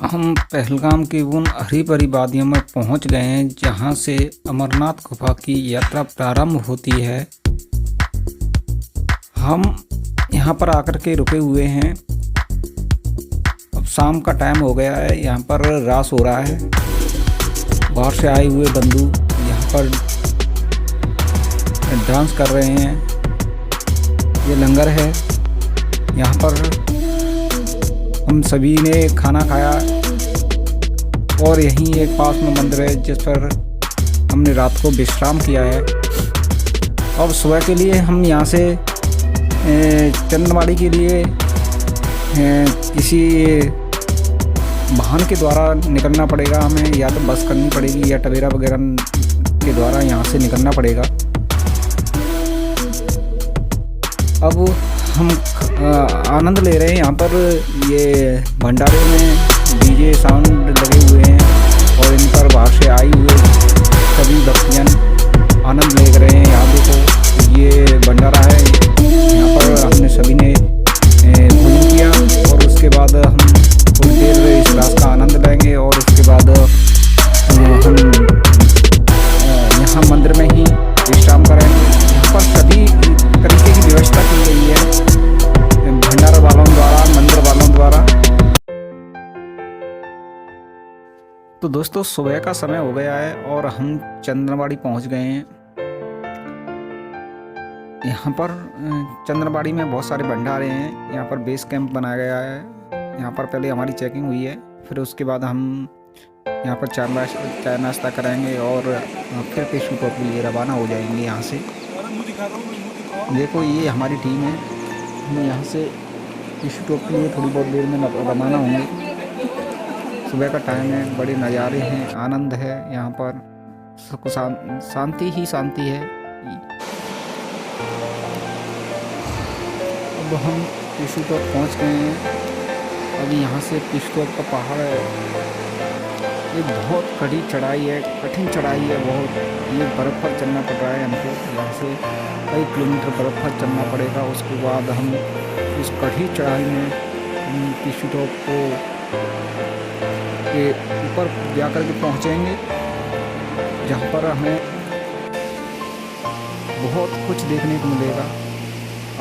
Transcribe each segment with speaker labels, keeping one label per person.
Speaker 1: हम पहलगाम की उन हरी भरी वादियों में पहुंच गए हैं जहां से अमरनाथ गुफा की यात्रा प्रारंभ होती है। हम यहां पर आकर के रुके हुए हैं। अब शाम का टाइम हो गया है, यहां पर रास हो रहा है। बाहर से आए हुए बंधु यहां पर डांस कर रहे हैं। ये लंगर है। यहाँ पर हम सभी ने खाना खाया और यहीं एक पास में मंदिर है जिस पर हमने रात को विश्राम किया है। अब सुबह के लिए हम यहाँ से चंदनबाड़ी के लिए किसी वाहन के द्वारा निकलना पड़ेगा हमें, या तो बस करनी पड़ेगी या टवेरा वगैरह के द्वारा यहाँ से निकलना पड़ेगा। अब हम आनंद ले रहे हैं। यहाँ पर ये भंडारे में डीजे साउंड लगे हुए हैं और इन पर बाहर से आई हुए सभी भक्तजन आनंद ले रहे हैं। यहाँ देखो ये भंडारा है। यहाँ पर हमने सभी ने भोजन किया और उसके बाद हम थोड़ी देर इस रात का आनंद लेंगे और उसके बाद हम यहाँ मंदिर में ही विश्राम करेंगे। यहाँ पर सभी तरीके की व्यवस्था की गई है भंडारा वालों द्वारा, मंदिर वालों द्वारा। तो दोस्तों सुबह का समय हो गया है और हम चंदनबाड़ी पहुंच गए हैं। यहाँ पर चंदनबाड़ी में बहुत सारे भंडारे हैं। यहाँ पर बेस कैंप बनाया गया है। यहाँ पर पहले हमारी चेकिंग हुई है, फिर उसके बाद हम यहाँ पर चाय नाश्ता करेंगे और फिर पेशू के लिए रवाना हो जाएंगे यहाँ से। देखो ये हमारी टीम है। हम यहाँ से पेशू टॉप के लिए थोड़ी बहुत देर में रवाना होंगे। सुबह का टाइम है, बड़े नज़ारे हैं, आनंद है। यहाँ पर सबको शांति ही शांति है। अब हम पेशू टॉप पहुँच गए हैं। अभी यहाँ से पेशू टॉप का पहाड़ है। ये बहुत कड़ी चढ़ाई है, कठिन चढ़ाई है बहुत। ये बर्फ़ पर चलना पड़ रहा है हमको। यहाँ से कई किलोमीटर बर्फ़ पर चलना पड़ेगा। उसके बाद हम इस कड़ी चढ़ाई में पेशू टॉप को के ऊपर जाकर के पहुँचेंगे, जहाँ पर हमें बहुत कुछ देखने को मिलेगा।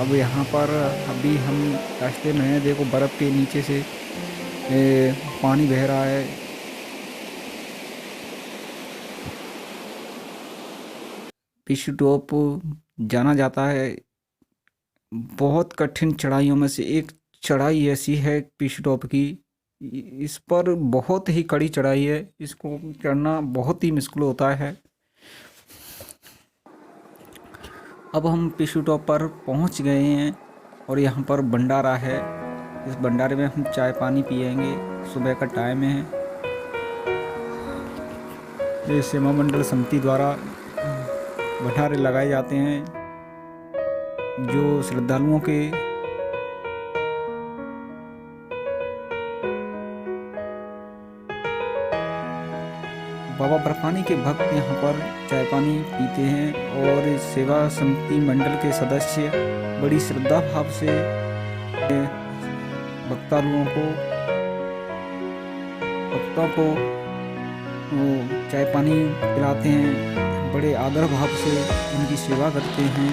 Speaker 1: अब यहाँ पर अभी हम रास्ते में हैं। देखो बर्फ़ के नीचे से पानी बह रहा है। पेशू टॉप जाना जाता है बहुत कठिन चढ़ाइयों में से एक चढ़ाई ऐसी है पेशू टॉप की। इस पर बहुत ही कड़ी चढ़ाई है। इसको चढ़ना बहुत ही मुश्किल होता है। अब हम पेशू टॉप पर पहुंच गए हैं और यहाँ पर भंडारा है। इस भंडारे में हम चाय पानी पिएंगे। सुबह का टाइम है। ये सेवा मंडल समिति द्वारा भंडारे लगाए जाते हैं जो श्रद्धालुओं के बाबा बर्फानी के भक्त यहाँ पर चाय पानी पीते हैं और सेवा समिति मंडल के सदस्य बड़ी श्रद्धा भाव से भक्तों को चाय पानी पिलाते हैं। बड़े आदर भाव से उनकी सेवा करते हैं।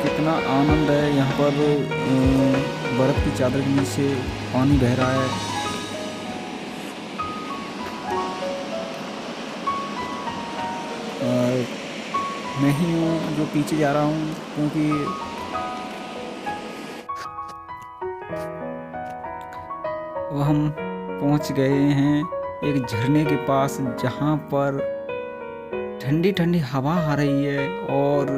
Speaker 1: कितना आनंद है। यहाँ पर बर्फ़ की चादर के नीचे पानी बह रहा है। मैं ही हूँ जो पीछे जा रहा हूँ, क्योंकि अब हम पहुँच गए हैं एक झरने के पास, जहाँ पर ठंडी ठंडी हवा आ रही है और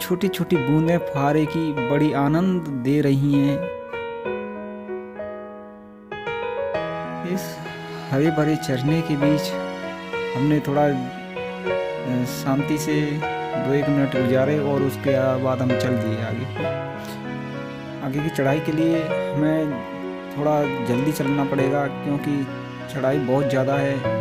Speaker 1: छोटी छोटी बूंदें फुहारे की बड़ी आनंद दे रही हैं। इस हरे भरे झरने के बीच हमने थोड़ा शांति से 2-1 मिनट गुजारे और उसके बाद हम चल दिए आगे की चढ़ाई के लिए। हमें थोड़ा जल्दी चलना पड़ेगा क्योंकि चढ़ाई बहुत ज़्यादा है।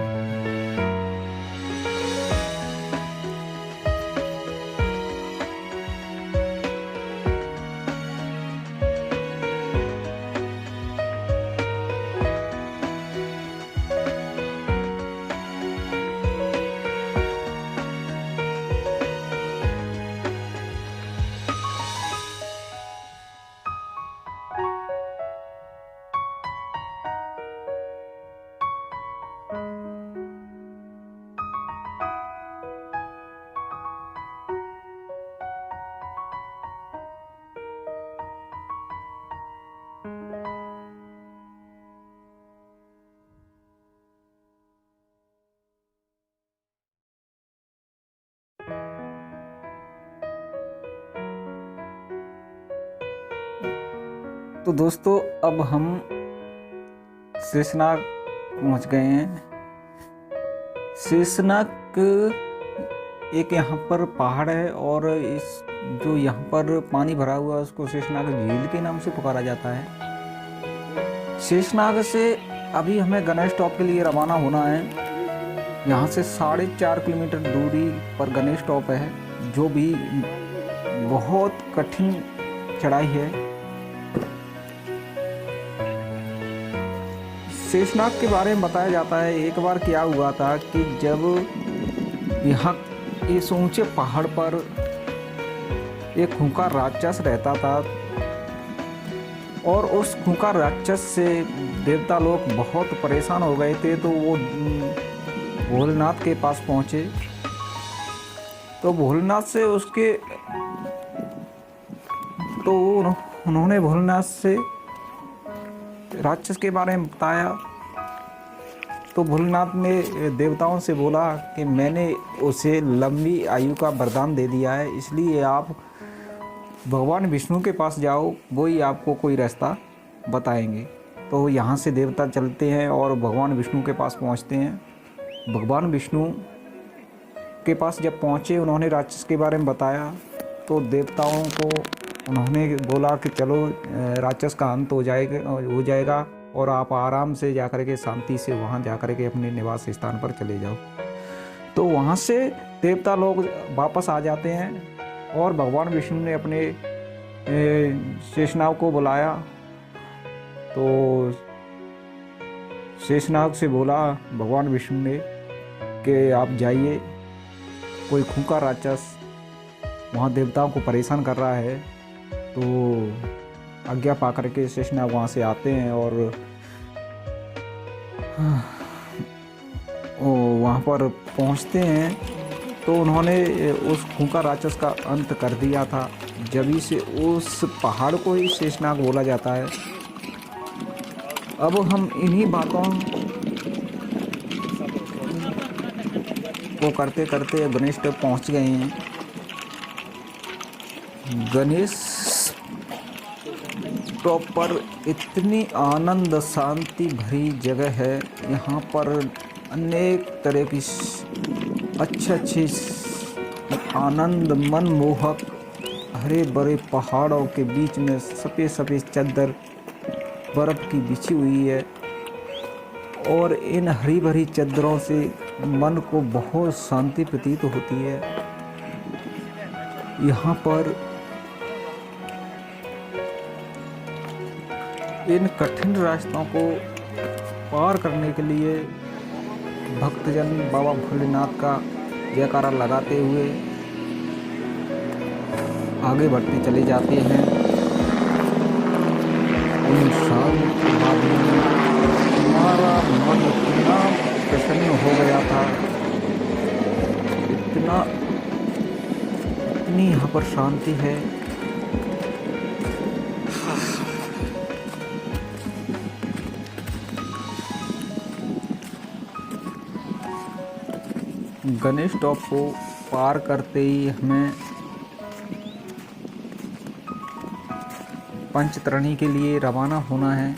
Speaker 1: तो दोस्तों अब हम शेषनाग पहुंच गए हैं। शेषनाग एक यहाँ पर पहाड़ है और इस जो यहाँ पर पानी भरा हुआ है उसको शेषनाग झील के नाम से पुकारा जाता है। शेषनाग से अभी हमें गणेश टॉप के लिए रवाना होना है। यहाँ से 4.5 किलोमीटर दूरी पर गणेश टॉप है, जो भी बहुत कठिन चढ़ाई है। शेषनाग के बारे में बताया जाता है एक बार क्या हुआ था कि जब यहाँ इस ऊंचे पहाड़ पर एक खूंखार राक्षस रहता था और उस खूंखार राक्षस से देवता लोग बहुत परेशान हो गए थे, तो वो भोलेनाथ के पास पहुँचे। तो भोलेनाथ से उसके तो उन्होंने भोलेनाथ से राक्षस के बारे में बताया। तो भोलेनाथ ने देवताओं से बोला कि मैंने उसे लंबी आयु का वरदान दे दिया है, इसलिए आप भगवान विष्णु के पास जाओ, वही आपको कोई रास्ता बताएंगे। तो यहाँ से देवता चलते हैं और भगवान विष्णु के पास पहुँचते हैं। भगवान विष्णु के पास जब पहुँचे, उन्होंने राक्षस के बारे में बताया। तो देवताओं को उन्होंने बोला कि चलो राक्षस का अंत हो जाएगा और आप आराम से जाकर के शांति से वहाँ जाकर के अपने निवास स्थान पर चले जाओ। तो वहाँ से देवता लोग वापस आ जाते हैं और भगवान विष्णु ने अपने शेषनाग को बुलाया। तो शेषनाग से बोला भगवान विष्णु ने कि आप जाइए, कोई खूंखार राक्षस वहाँ देवताओं को परेशान कर रहा है। तो आज्ञा पा करके शेषनाग वहाँ से आते हैं और वहाँ पर पहुँचते हैं। तो उन्होंने उस खूंखार राक्षस का अंत कर दिया था। जभी से उस पहाड़ को ही शेषनाग बोला जाता है। अब हम इन्हीं बातों को करते करते गणेश तक पहुँच गए हैं। गणेश टॉप पर इतनी आनंद शांति भरी जगह है। यहाँ पर अनेक तरह की अच्छी आनंद मनमोहक हरे भरे पहाड़ों के बीच में सफ़ेद सफ़ेद चादर बर्फ़ की बिछी हुई है और इन हरी भरी चादरों से मन को बहुत शांति प्रतीत होती है। यहाँ पर इन कठिन रास्तों को पार करने के लिए भक्तजन बाबा भोलेनाथ का जयकारा लगाते हुए आगे बढ़ते चले जाते हैं। इन सालों के बाद हमारा मन इतना प्रसन्न हो गया था, इतनी यहाँ पर शांति है। गणेश टॉप को पार करते ही हमें पंचतरणी के लिए रवाना होना है।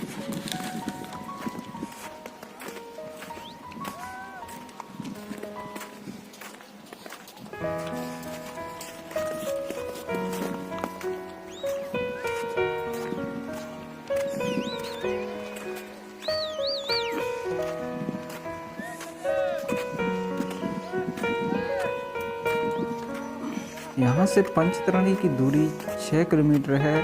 Speaker 1: यहाँ से पंचतरणी की दूरी 6 किलोमीटर है।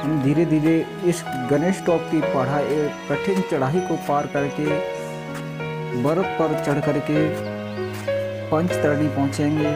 Speaker 1: हम धीरे धीरे इस गणेश टॉप की पहाड़ी कठिन चढ़ाई को पार करके बर्फ पर चढ़ करके पंचतरणी पहुँचेंगे।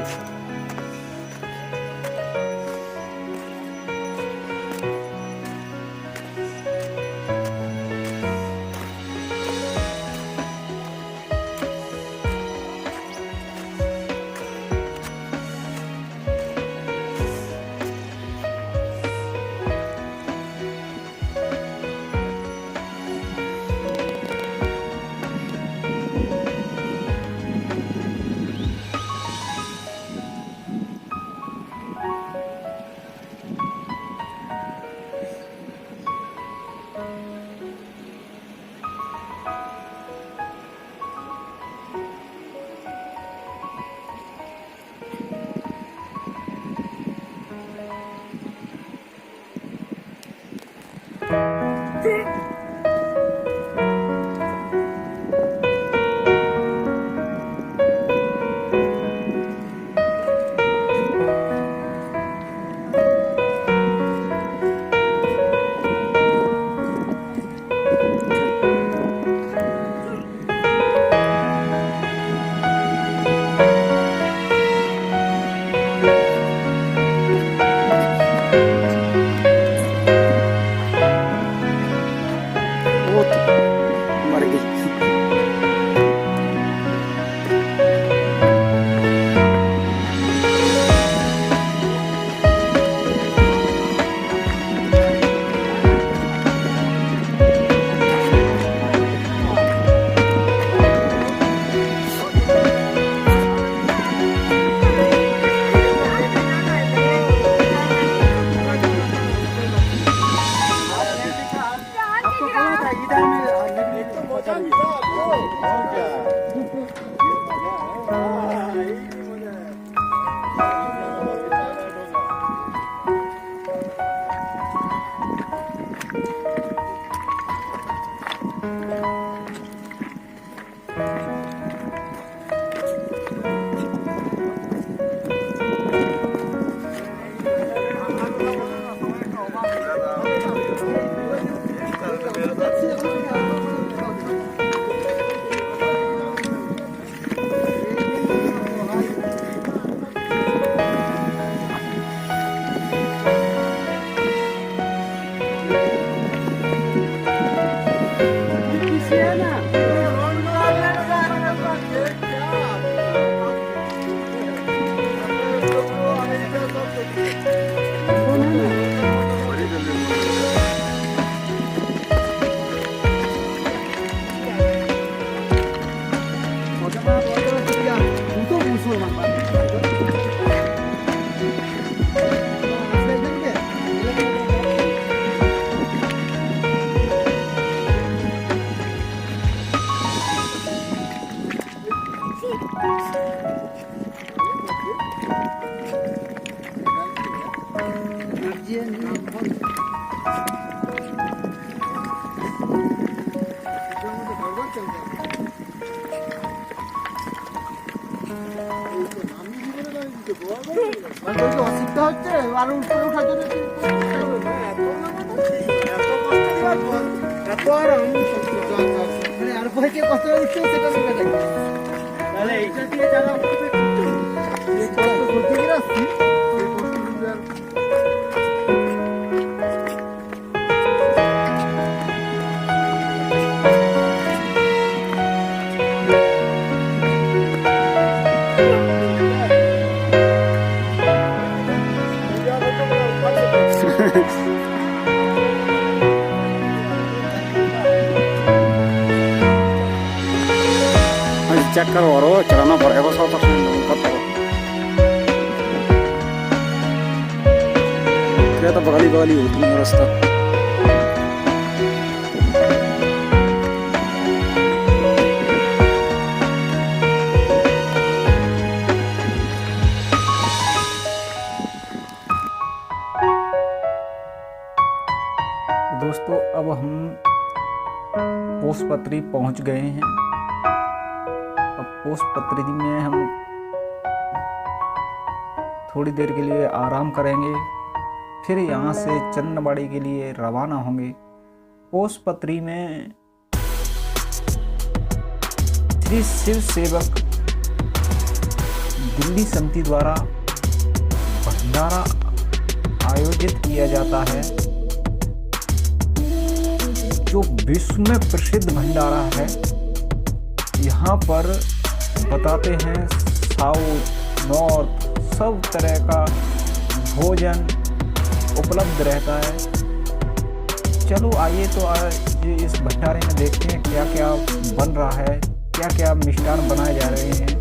Speaker 2: অসুবিধা হচ্ছে আর উপরে ওঠার জন্য এত আরাম মানে আর পরে কে কত উঠছে সেটা তো দেখি তাহলে এইটা দিয়ে যারা উঠবে এই কষ্ট করতে গিয়ে আসছি
Speaker 1: चेक करो और चलाना पड़ेगा 100% क्या तो बगली बगली होती है रास्ता। दोस्तों अब हम पोस्टपत्री पहुंच गए हैं। अब पोस्टपत्री में हम थोड़ी देर के लिए आराम करेंगे, फिर यहाँ से चंद्रबाड़ी के लिए रवाना होंगे। पोसपत्री में श्री शिव सेवक दिल्ली समिति द्वारा भंडारा आयोजित किया जाता है, जो विश्व में प्रसिद्ध भंडारा है। यहाँ पर बताते हैं साउथ नॉर्थ सब तरह का भोजन उपलब्ध रहता है। चलो आइए तो आज इस भंडारे में देखते हैं क्या क्या बन रहा है, क्या क्या मिष्ठान बनाए जा रहे हैं।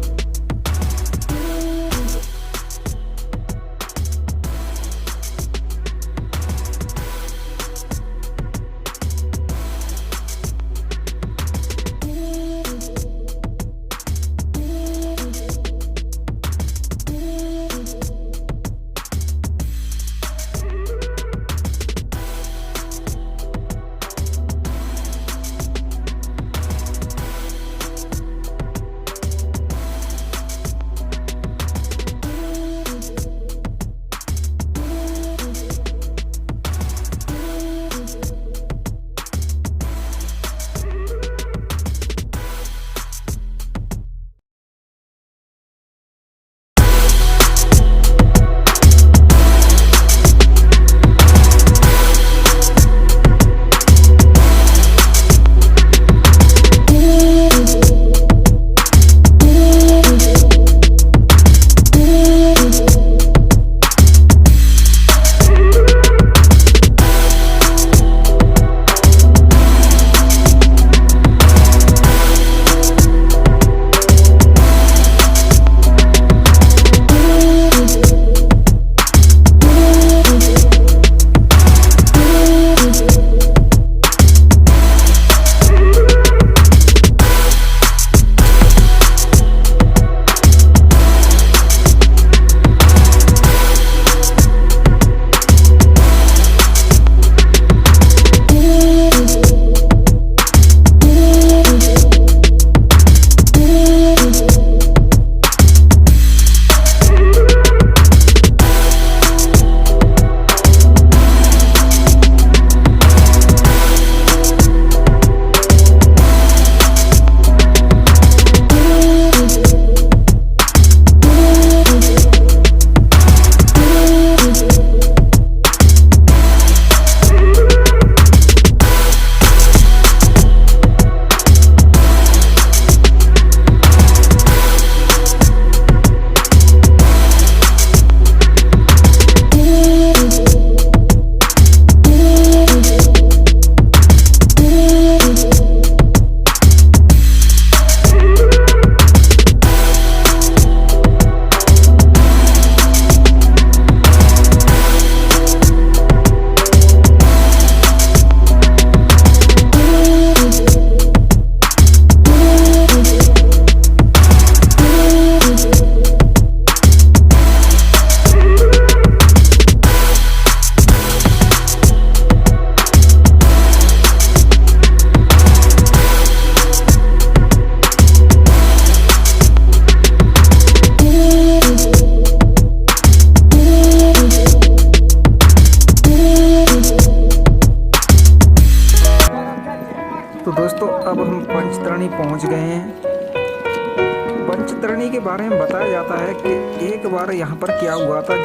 Speaker 1: अब हम पंचतरणी पहुंच गए हैं। पंचतरणी के बारे में बताया जाता है कि एक बार यहाँ पर क्या हुआ था,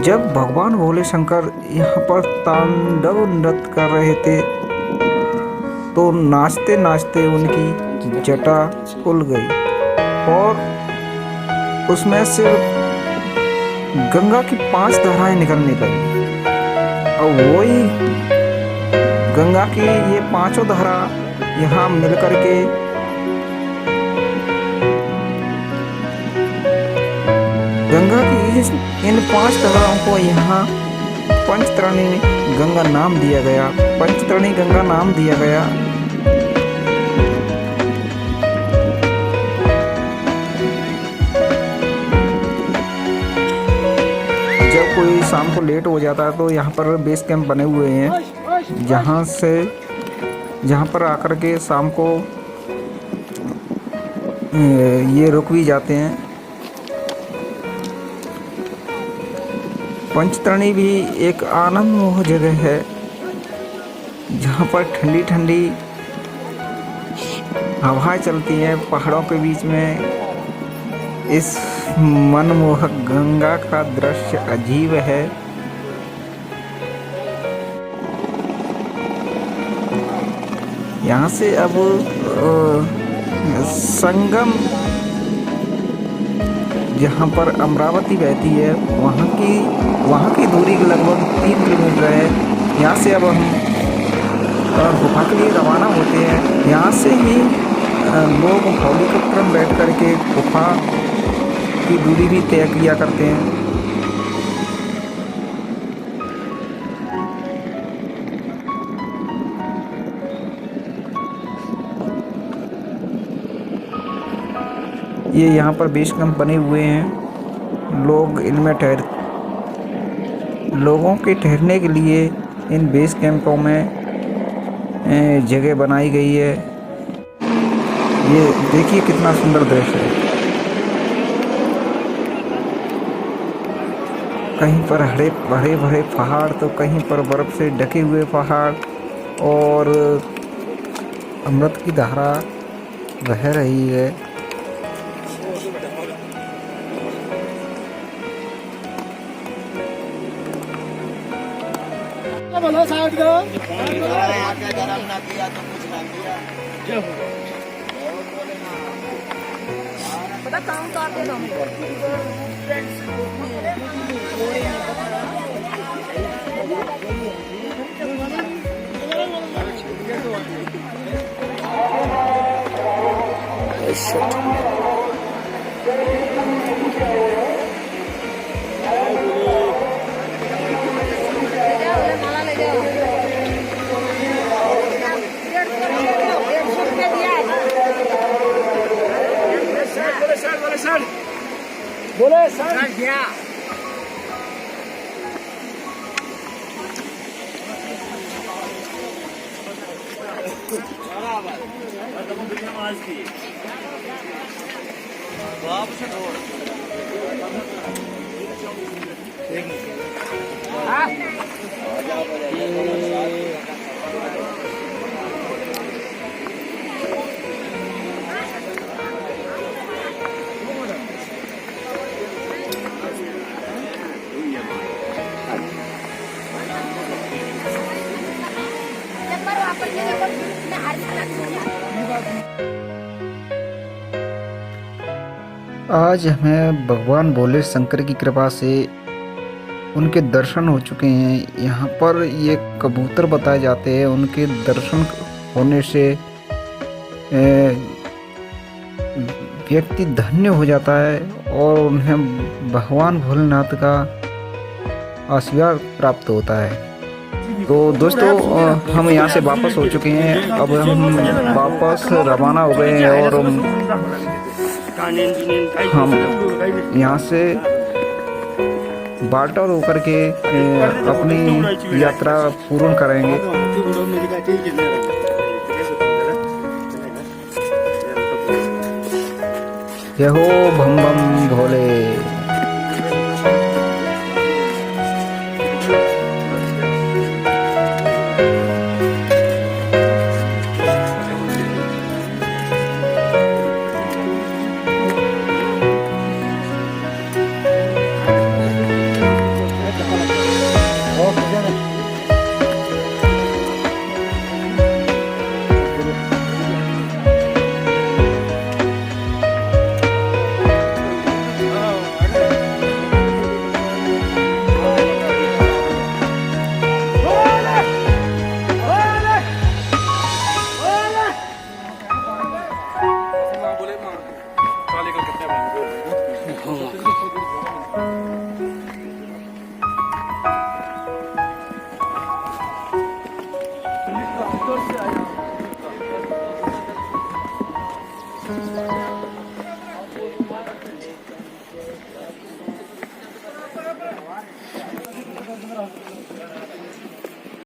Speaker 1: जब भगवान भोले शंकर यहाँ पर तांडव नृत्य कर रहे थे तो नाचते नाचते उनकी जटा खुल गई और उसमें से गंगा की 5 धाराएं निकलने लगी। और वही गंगा की ये 5 धारा यहाँ मिलकर के गंगा की इन 5 धाराओं को यहाँ पंचतरणी गंगा नाम दिया गया, पंचतरणी गंगा नाम दिया गया। जब कोई शाम को लेट हो जाता है तो यहाँ पर बेस कैंप बने हुए हैं, जहाँ पर आकर के शाम को ये रुक भी जाते हैं। पंचतरणी भी एक आनंदमोह जगह है जहाँ पर ठंडी ठंडी हवाएं चलती हैं पहाड़ों के बीच में। इस मनमोहक गंगा का दृश्य अजीब है। यहाँ से अब संगम जहाँ पर अमरावती बहती है वहाँ की दूरी लगभग 3 किलोमीटर है। यहाँ से अब हम गुफा के लिए रवाना होते हैं। यहाँ से ही लोग हेलीकॉप्टर में बैठ करके गुफा की दूरी भी तय किया करते हैं। ये यहाँ पर बेस कैंप बने हुए हैं। लोग इनमें लोगों के ठहरने के लिए इन बेस कैंपों में जगह बनाई गई है। ये देखिए कितना सुंदर दृश्य है। कहीं पर हरे भरे पहाड़ तो कहीं पर बर्फ से ढके हुए पहाड़ और अमृत की धारा बह रही है।
Speaker 2: बोलो साइड करो।
Speaker 3: पता काम करते ना
Speaker 2: बोले सर क्या
Speaker 1: आज हमें भगवान भोले शंकर की कृपा से उनके दर्शन हो चुके हैं। यहाँ पर ये कबूतर बताए जाते हैं, उनके दर्शन होने से व्यक्ति धन्य हो जाता है और उन्हें भगवान भोलेनाथ का आशीर्वाद प्राप्त होता है। तो दोस्तों हम यहाँ से वापस हो चुके हैं। अब हम वापस रवाना हो गए हैं और हम यहाँ से बाल्टा होकर के अपनी यात्रा पूर्ण करेंगे। जय हो बम बम भोले।
Speaker 2: से आया।